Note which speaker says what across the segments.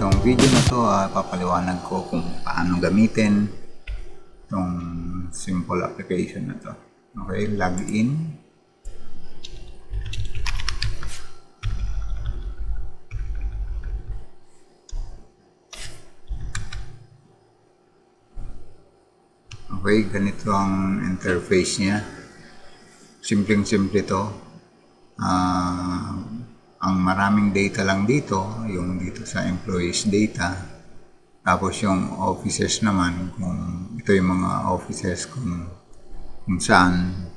Speaker 1: itong video na to, papaliwanag ko kung paano gamitin itong simple application na to. Okay, login. Okay, ganito ang interface niya. Simpleng-simple to. Ang maraming data lang dito, yung dito sa employees data. Tapos yung offices naman, kung ito yung mga offices kung saan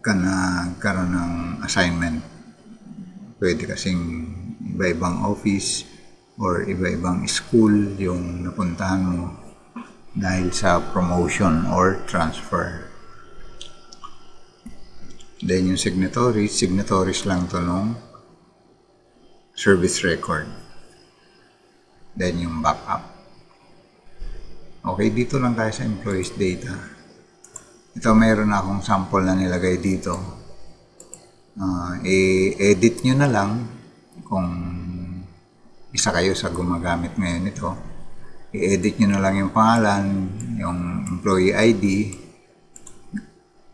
Speaker 1: ka nagkaroon ng assignment. Pwede kasing iba-ibang office or iba-ibang school yung napuntahan mo dahil sa promotion or transfer. Then yung signatories lang to nung service record. Then yung backup. Okay, dito lang tayo sa employees data. Ito mayroon akong sample na nilagay dito. I-edit nyo na lang kung isa kayo sa gumagamit ngayon ito. I-edit nyo na lang yung pangalan, yung employee ID.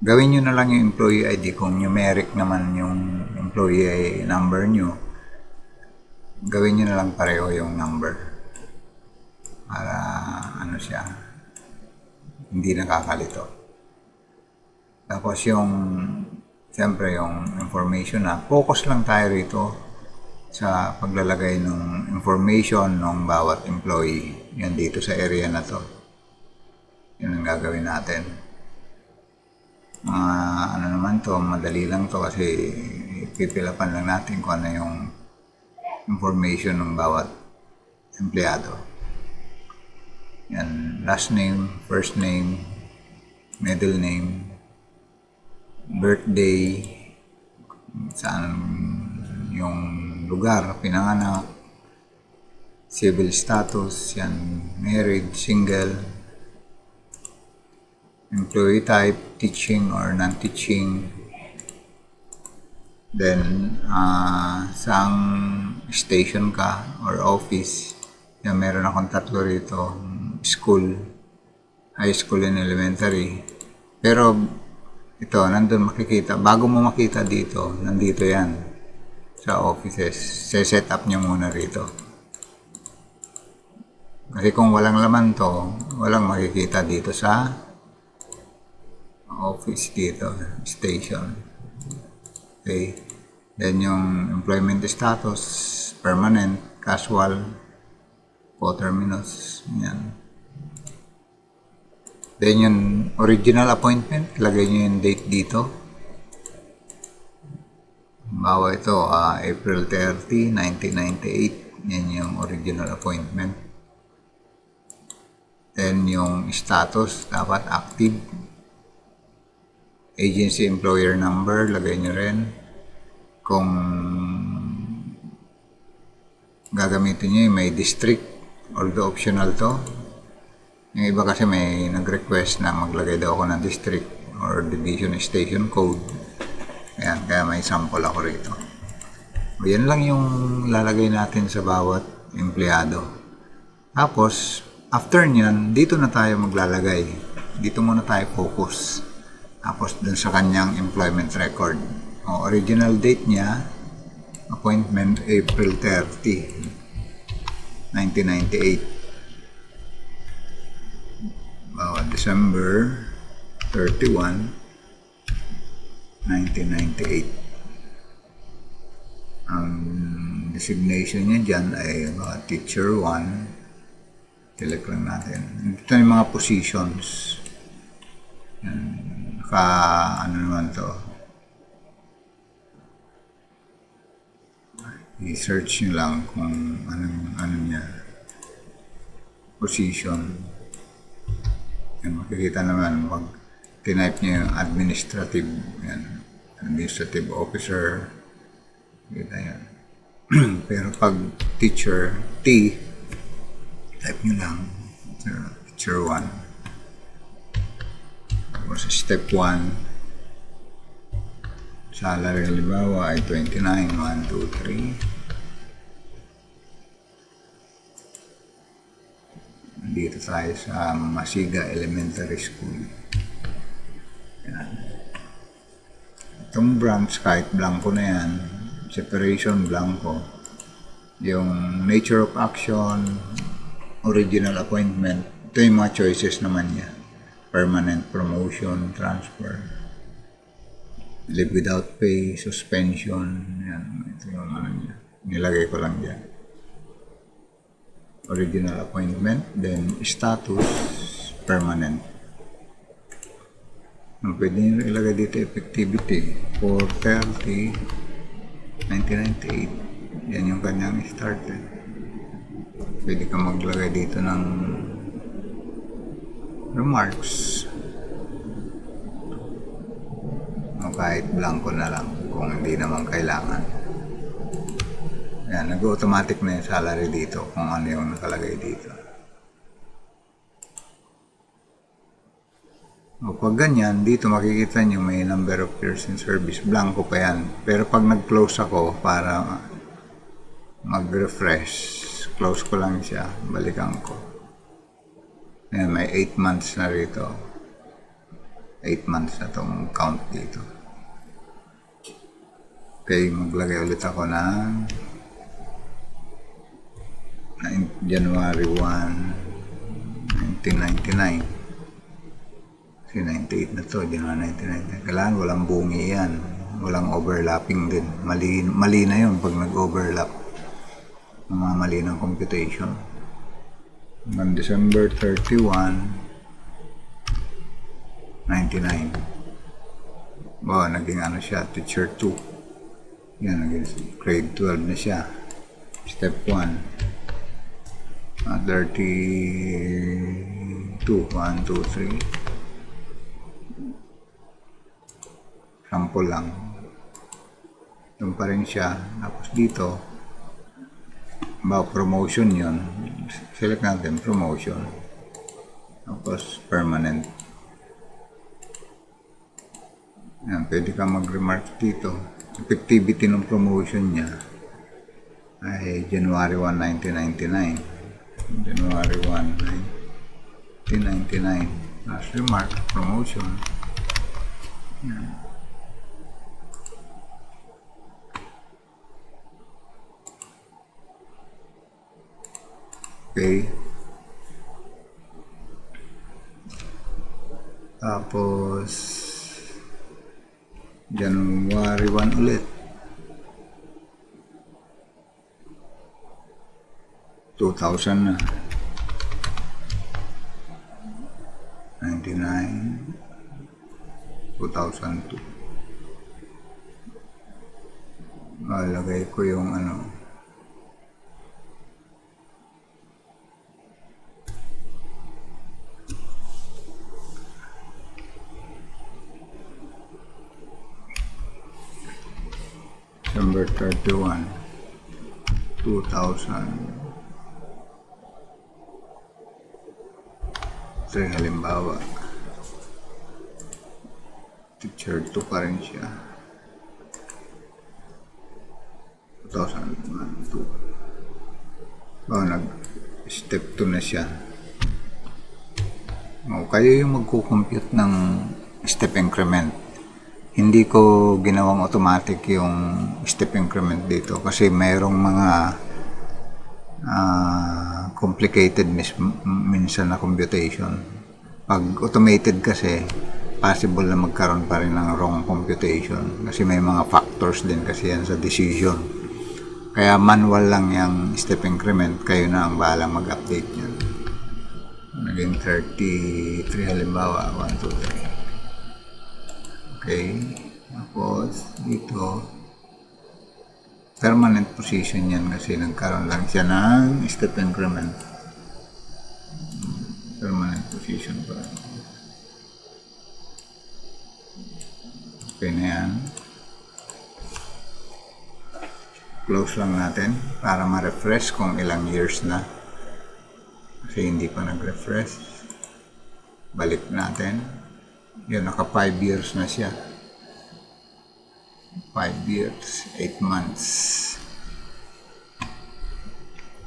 Speaker 1: Gawin nyo na lang yung employee ID kung numeric naman yung employee number nyo. Gawin nyo na lang pareho yung number. Para ano siya, hindi nakakalito. Tapos yung, siyempre yung information na, focus lang tayo rito sa paglalagay ng information ng bawat employee. Yan dito sa area na to. Yun ang gagawin natin. Ano naman to, madali lang to kasi pipilapan lang natin kung ano yung information ng bawat empleyado. Yan, last name, first name, middle name, birthday, saan yung lugar, pinanganak, civil status, yan, married, single, employee type, teaching or non-teaching, then saang station ka or office. Yan, meron akong tatlo rito, school, high school and elementary. Pero ito, nandun makikita, bago mo makita dito, nandito yan sa offices. Set up nyo muna rito. Kasi kung walang laman to, walang makikita dito sa office dito, station. Okay. Then yung employment status, permanent, casual, coterminous, yan. Then yung original appointment, lagay nyo yung date dito. Bawa ito, April 30, 1998. Yan yung original appointment. Then yung status, dapat active. Agency employer number, lagay nyo rin. Kung gagamitin nyo, may district, although optional to. Yung iba kasi may nag-request na maglagay daw ako ng district or division station code. Ayan, kaya may sample ako rito. O, yan lang yung lalagay natin sa bawat empleyado. Tapos, after nyan, dito na tayo maglalagay. Dito muna tayo focus. Tapos, dun sa kanyang employment record. O, original date niya, appointment April 30, 1998. December 31, 1998. Ang designation niya dyan ay teacher 1. Select lang natin. Ito yung mga positions. Yan. Ano naman to. I-search nyo lang kung ano niya. Position. Yan, makikita naman pag tinype nyo yung administrative, yan, administrative officer, kita yan. Pero pag teacher, T, type nyo lang, teacher 1. Tapos step 1, salary halimbawa ay 29, 1, 2, 3. Dito tayo sa Masiga Elementary School. Yan. Itong branch, kahit blanco na yan, separation blanco. Yung nature of action, original appointment, ito yung mga choices naman niya. Permanent promotion, transfer, leave without pay, suspension, yan. Ito yung ano niya. Nilagay ko lang dyan. Original appointment, then status, permanent. Ang pwede nyo ilagay dito, effectivity, 4/30/1998. Yan yung kanyang start. Pwede ka maglagay dito ng remarks. O kahit blanco na lang kung hindi naman kailangan. Yan, nag-automatic na yung salary dito kung ano yung nakalagay dito. O pag ganyan, dito makikita nyo may number of years in service. Blanco pa yan. Pero pag nag-close ako para mag-refresh, close ko lang siya, balikan ko. Yan, may 8 months na rito. 8 months na itong count dito. Okay, maglagay ulit ako ng January 1, 1999. Kasi 98 na to, January 1999. Kailangan walang bungi yan. Walang overlapping din. Mali na yun pag nag-overlap. Mali ng computation. Hanggang December 31, 99. Naging ano siya, teacher 2. Yan, naging grade 12 na siya. Step 1. 32, 1, 2, 3. Sample lang. Doon pa rin siya. Tapos dito, promotion yun. Select natin, promotion. Tapos, permanent. Yan, pwede ka mag-remark dito. Effectivity ng promotion niya ay January 1, 1999. January 1, 1999. Last remark, promotion. Yan. Okay. Tapos, January 1 ulit. 2000 na. 99, 2002. Lagay ko yung ano. December 31, 2000. So, halimbawa, teacher 2 pa rin siya. 2002. Nag-step 2 na siya. Kayo yung magkukompute ng step increment. Hindi ko ginawang automatic yung step increment dito kasi mayroong mga complicated minsan na computation. Pag automated kasi, possible na magkaroon pa rin ng wrong computation kasi may mga factors din kasi yan sa decision. Kaya manual lang yung step increment, kayo na ang bahalang mag-update yan. Naging 33 halimbawa, 1, 2, 3. Okay, tapos dito permanent position yan kasi nagkaroon lang siya ng step increment. Permanent position pa. Okay na yan. Close lang natin para ma-refresh kung ilang years na. Kasi hindi pa nag-refresh. Balik natin. Yun, naka 5 years na siya. 5 years, 8 months.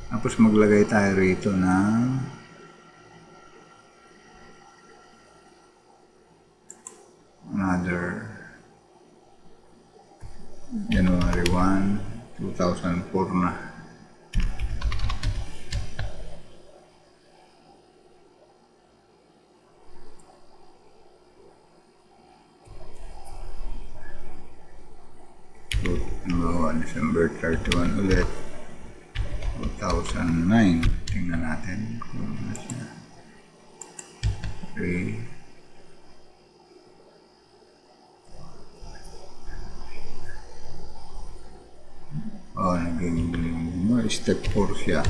Speaker 1: Tapos maglagay tayo rito ng another January 1, 2004 na. December 31 ulit, 2009. Tingnan natin kung ano siya. 3. Naging step 4 siya.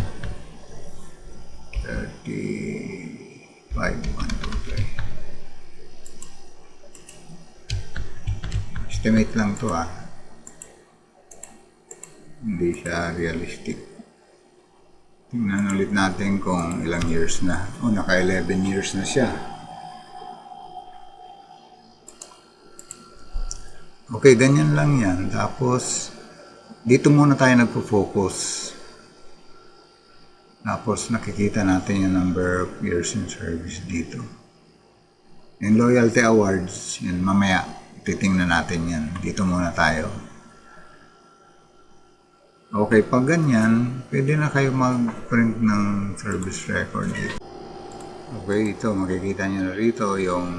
Speaker 1: 35, 1, 2, 3. Estimate lang to hindi siya realistic. Tingnan ulit natin kung ilang years na. Naka 11 years na siya. Okay, ganyan lang yan. Tapos, dito muna tayo nagpo-focus. Tapos, nakikita natin yung number of years in service dito. Yung loyalty awards, yun mamaya, titingnan natin yan. Dito muna tayo. Okay, pag ganyan, pwede na kayo mag-print ng service record dito. Okay, ito, makikita nyo na rito yung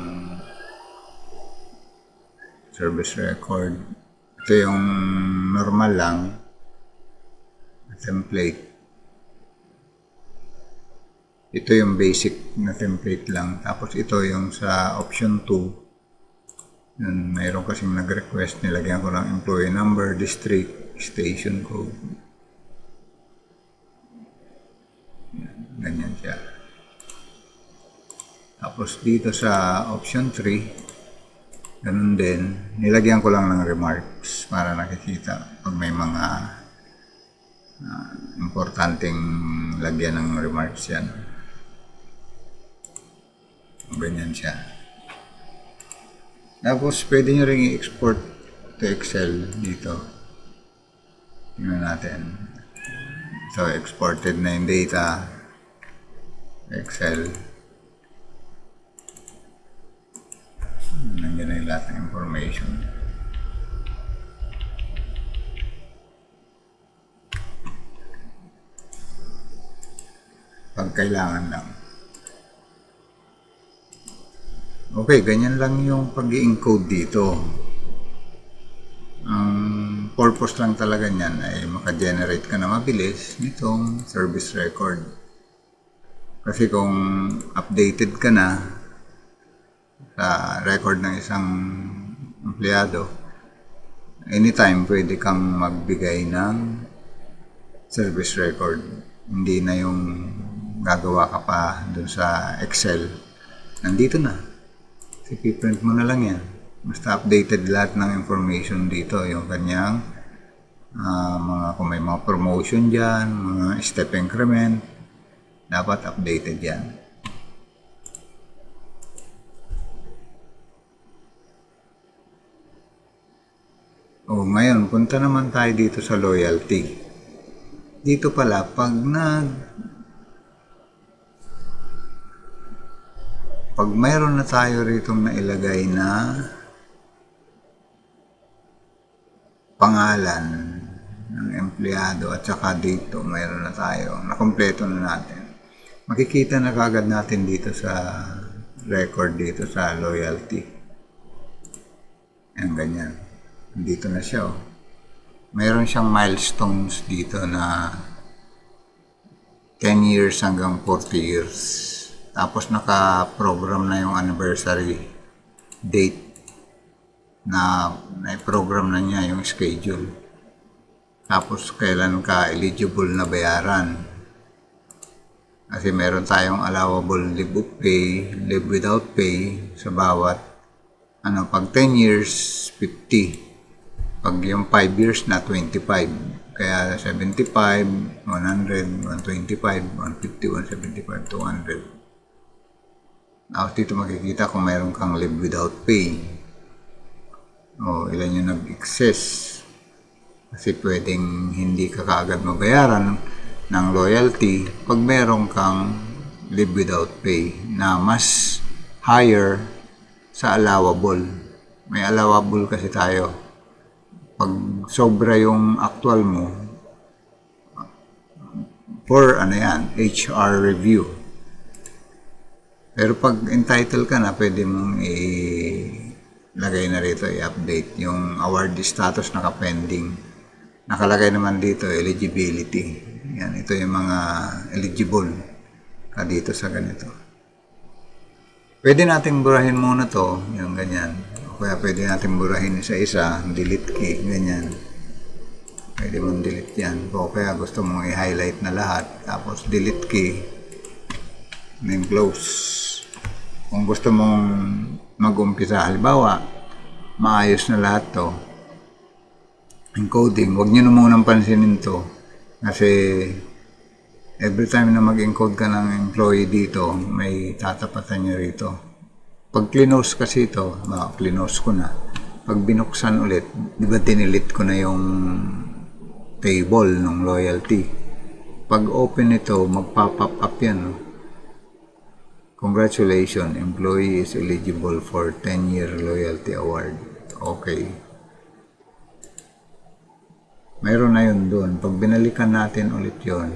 Speaker 1: service record. Ito yung normal lang, template. Ito yung basic na template lang. Tapos ito yung sa option 2. Yun, mayroon kasing nag-request, nilagyan ko ng employee number, district, station code. Ganyan siya. Tapos dito sa option 3, ganun din, nilagyan ko lang ng remarks para nakikita pag may mga importanteng lagyan ng remarks yan. Ganyan siya. Tapos pwede nyo rin i-export to Excel dito. Tingnan natin. So, exported na yung data. Excel. Nandiyan na yung lahat ng information. Pag kailangan lang. Okay, ganyan lang yung pag-i-encode dito. Ang purpose lang talaga niyan ay maka-generate ka na mabilis nitong service record. Kasi kung updated ka na sa record ng isang empleyado, anytime pwede kang magbigay ng service record. Hindi na yung gagawa ka pa dun sa Excel. Nandito na. Kasi piprint mo na lang yan. Basta updated lahat ng information dito, yung kanyang kung may mga promotion dyan, mga step increment, dapat updated yan. Ngayon, punta naman tayo dito sa loyalty. Dito pala, pag mayroon na tayo rito na ilagay na pangalan ng empleyado at saka dito mayroon na tayo, nakompleto na natin. Makikita na kagad natin dito sa record dito sa loyalty. Ayan, ganyan. Dito na siya. Mayroon siyang milestones dito na 10 years hanggang 40 years. Tapos naka-program na yung anniversary date na program na niya yung schedule. Tapos kailan ka eligible na bayaran. Kasi meron tayong allowable leave of pay, leave without pay sa bawat pag 10 years 50. Pag yung 5 years na 25. Kaya 75, 100, 125, 150, 175, 200. Tapos dito makikita kung mayroon kang leave without pay. Ilan yung nag-excess. Kasi pwedeng hindi ka kaagad mabayaran ng loyalty pag meron kang leave without pay na mas higher sa allowable. May allowable kasi tayo. Pag sobra yung actual mo, for ano yan, HR review. Pero pag entitled ka na, pwede mong ilagay na rito, i-update yung award status naka-pending. Nakalagay naman dito, eligibility. Yan, ito yung mga eligible ka dito sa ganito. Pwede natin burahin muna to, yung ganyan. O kaya pwede natin burahin isa-isa, delete key, ganyan. Pwede mong delete yan. O kaya gusto mong i-highlight na lahat, tapos delete key, then close. Kung gusto mong mag-umpisa, halimbawa, maayos na lahat to, encoding, huwag nyo na munang pansinin to. Kasi, every time na mag-encode ka ng employee dito, may tatapatan nyo rito. Pag clinose kasi ito, clinose ko na. Pag binuksan ulit, di ba dinilit ko na yung table ng loyalty. Pag open ito, mag-pop up yan. No? Congratulations, employee is eligible for 10-year loyalty award. Okay. Mayroon na yun doon. Pag binalikan natin ulit yun,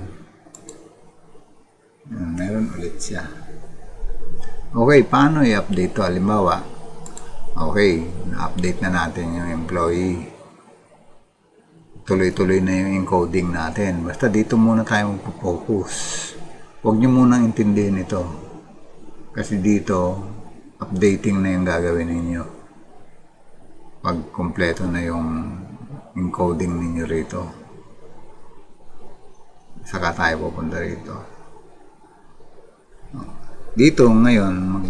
Speaker 1: meron ulit siya. Okay, paano i-update to? Halimbawa, okay, na-update na natin yung employee. Tuloy-tuloy na yung encoding natin. Basta dito muna tayo magpo-focus. Huwag nyo munang intindihin ito. Kasi dito, updating na yung gagawin ninyo. Pag kompleto na yung encoding ninyo rito. Saka tayo pupunta rito. Dito ngayon,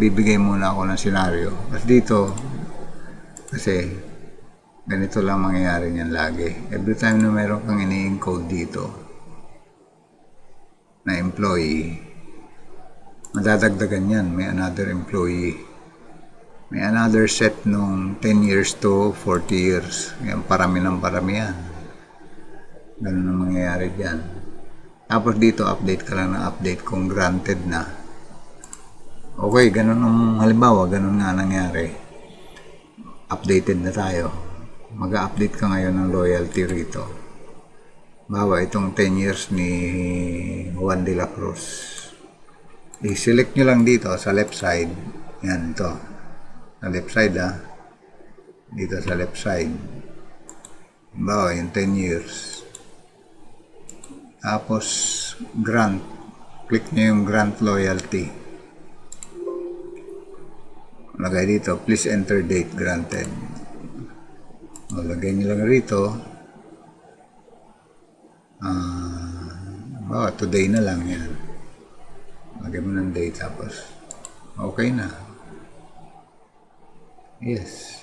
Speaker 1: bibigay muna ako ng senaryo. Kasi dito, kasi ganito lang mangyayari niyan lagi. Every time na meron kang ini-encode dito na employee, madadagdagan yan. May another employee. May another set nung 10 years to 40 years. Yan, parami ng parami yan. Ganun ang mangyayari dyan. Tapos dito, update ka lang na update kung granted na. Okay, ganun ang halimbawa, ganun nga nangyari. Updated na tayo. Mag-update ka ngayon ng loyalty rito. Bawa, itong 10 years ni Juan de la Cruz. I-select nyo lang dito sa left side. Yan, ito. Sa left side, dito sa left side. Bawa, yung 10 years. Tapos, grant. Click nyo yung grant loyalty. Lagay dito, please enter date granted. Lagay nyo lang rito. Today na lang yan. Lagay mo ng date tapos okay na. Yes.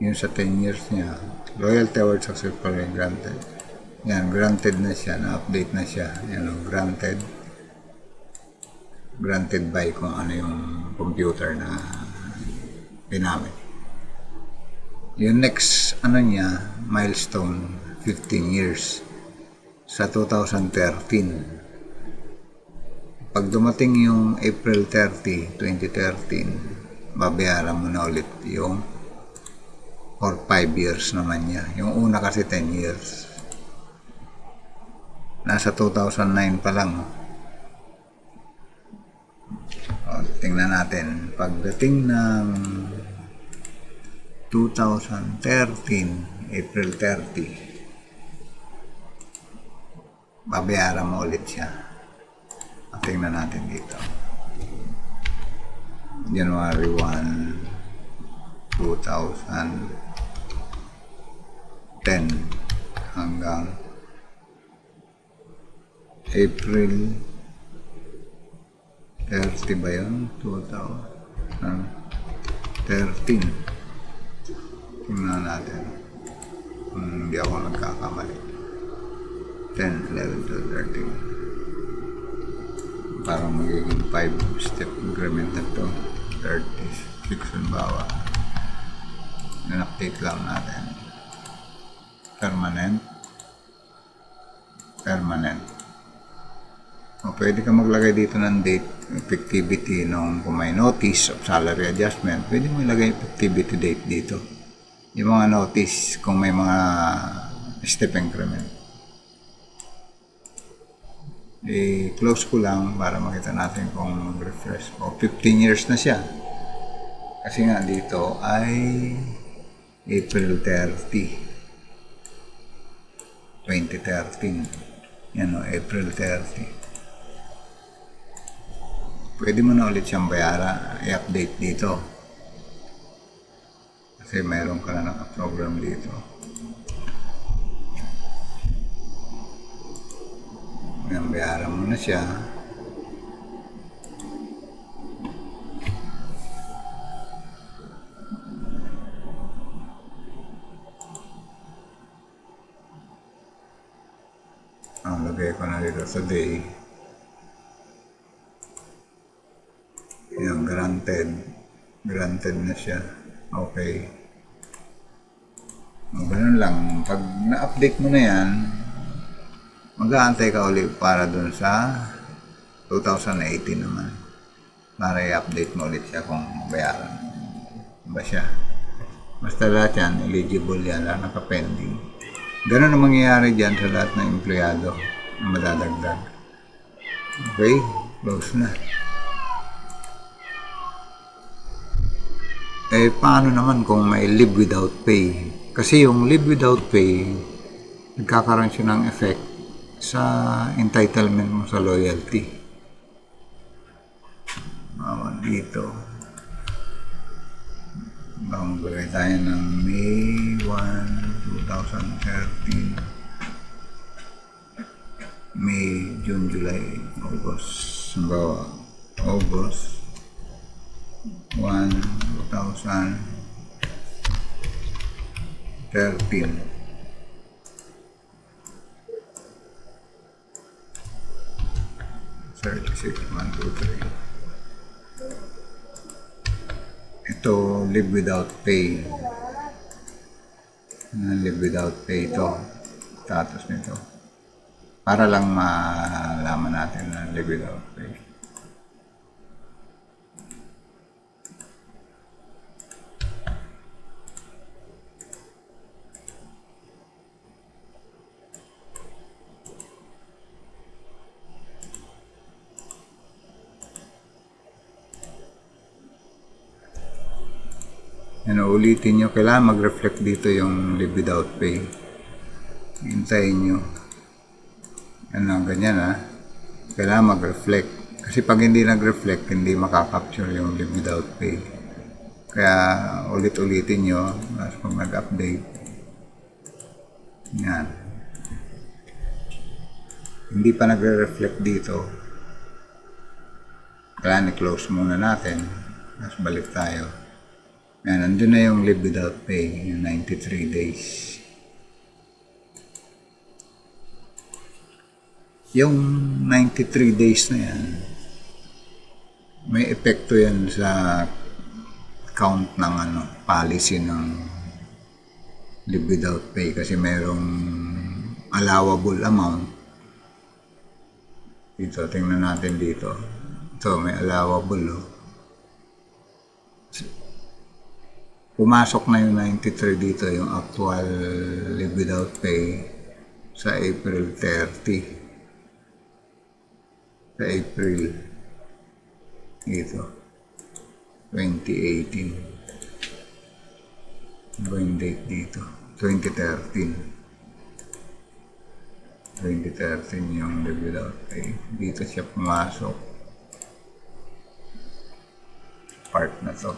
Speaker 1: Yun sa 10 years niya. Loyalty award successfully granted. Yan, granted na siya. Na-update na siya. Yan, granted. Granted by kung ano yung computer na ginamit. Yung next, niya, milestone, 15 years. Sa 2013. Pag dumating yung April 30, 2013, babayaran mo na ulit yung for 5 years naman niya. Yung una kasi 10 years. Nasa 2009 pa lang. Tingnan natin. Pagdating ng 2013, April 30, babayaran mo ulit siya. Tingnan natin dito. January 1, 2010 hanggang April 30 ba yun? 2013. Tingnan natin. Hindi ako nagkakamali. 10, 11, 12, 13. Parang magiging 5-step increment na ito. 36 ang bawa. In-update lang natin. Permanent. O, pwede ka maglagay dito ng date, effectivity nung kung may notice of salary adjustment, pwede mo ilagay effectivity date dito. Yung mga notice kung may mga step increment. I-close ko lang para makita natin kung mag-refresh. O, 15 years na siya. Kasi nga dito ay April 30, 2013. Yan o, April 30. Pwede mo na ulit siyang bayaran, i-update dito. Kasi mayroon ka na naka-program dito. Yan, bayaran mo na siya. Lagay ko na dito sa day. Yan, granted. Granted na siya. Okay. Ganun lang. Pag na-update mo na yan, mag-aantay ka ulit para dun sa 2018 naman. Para i-update mo ulit siya kung bayaran ba siya. Basta lahat yan, eligible yan, lahat naka-pending. Ganun ang mangyayari dyan sa lahat ng empleyado na madadagdag. Okay, close na. Paano naman kung may leave without pay? Kasi yung leave without pay, nagkakaroon siya ng effect sa entitlement mo sa loyalty. Dito. Magbigay tayo ng May 1, 2013. May, June, July, August. August 1, 2013. Search 1, 2, 3. Ito, live without pay. Live without pay ito. Status nito. Para lang malaman natin na live without pay. Ulitin nyo, kailangan mag-reflect dito yung live without pay. Hintayin nyo. Yan lang, ganyan ha. Kailangan mag-reflect. Kasi pag hindi nag-reflect, hindi makakapture yung live without pay. Kaya ulit-ulitin nyo, mas kung mag-update. Yan. Hindi pa nagre-reflect dito. Kailangan i-close muna natin. Tapos balik tayo. Yan, nandun na yung live without pay, yung 93 days. Yung 93 days na yan, may epekto yan sa count ng policy ng live without pay kasi mayroong allowable amount. Dito, tingnan natin dito. Ito, may allowable. Pumasok na yung 93 dito, yung actual live without pay sa April 30. Sa April dito, 2018. Ano yung date dito? 2013. 2013 yung live without pay. Dito siya pumasok. Part na to.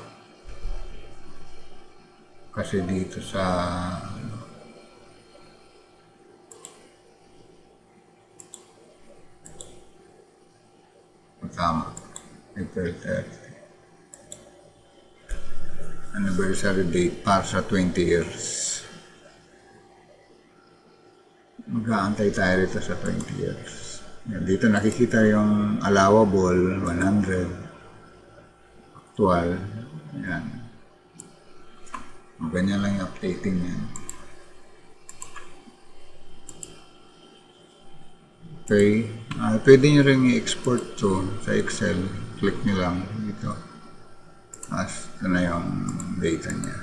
Speaker 1: Kasi dito sa tama, April 30. Anniversary date para sa 20 years. Mag-aantay tayo rito sa 20 years. Dito nakikita yung allowable, 100. Actual. Yan. Ganyan lang yung updating yan. Okay. Pwede nyo rin i-export to sa Excel. Click nyo lang dito. Tapos ito na yung data niya.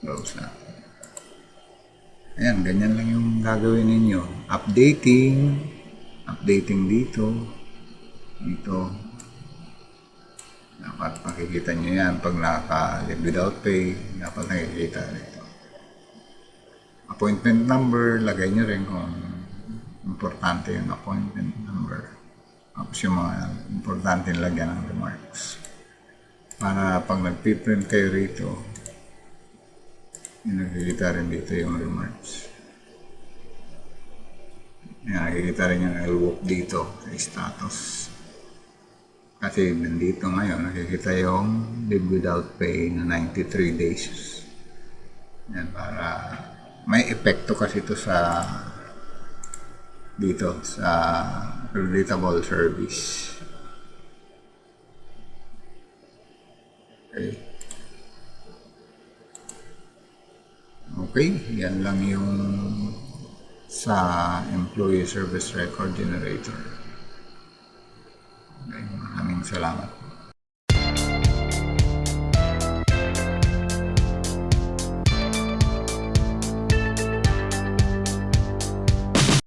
Speaker 1: Close na. Ayan, ganyan lang yung gagawin ninyo. Updating dito. Dapat makikita nyo yan pag naka-live without pay. Dapat nakikita dito. Appointment number, lagay nyo rin kung importante yung appointment number. Tapos yung mga importante lagyan ng remarks. Para pag nag-print kayo rito, nakikita rin dito yung remarks. Nakikita rin yung LWOP dito sa status. Kasi nandito ngayon, nakikita yung live without pay na 93 days. Yan, para may epekto kasi ito sa dito sa creditable service. Okay. Okay, yan lang yung sa Employee Service Record Generator. Okay, maraming salamat.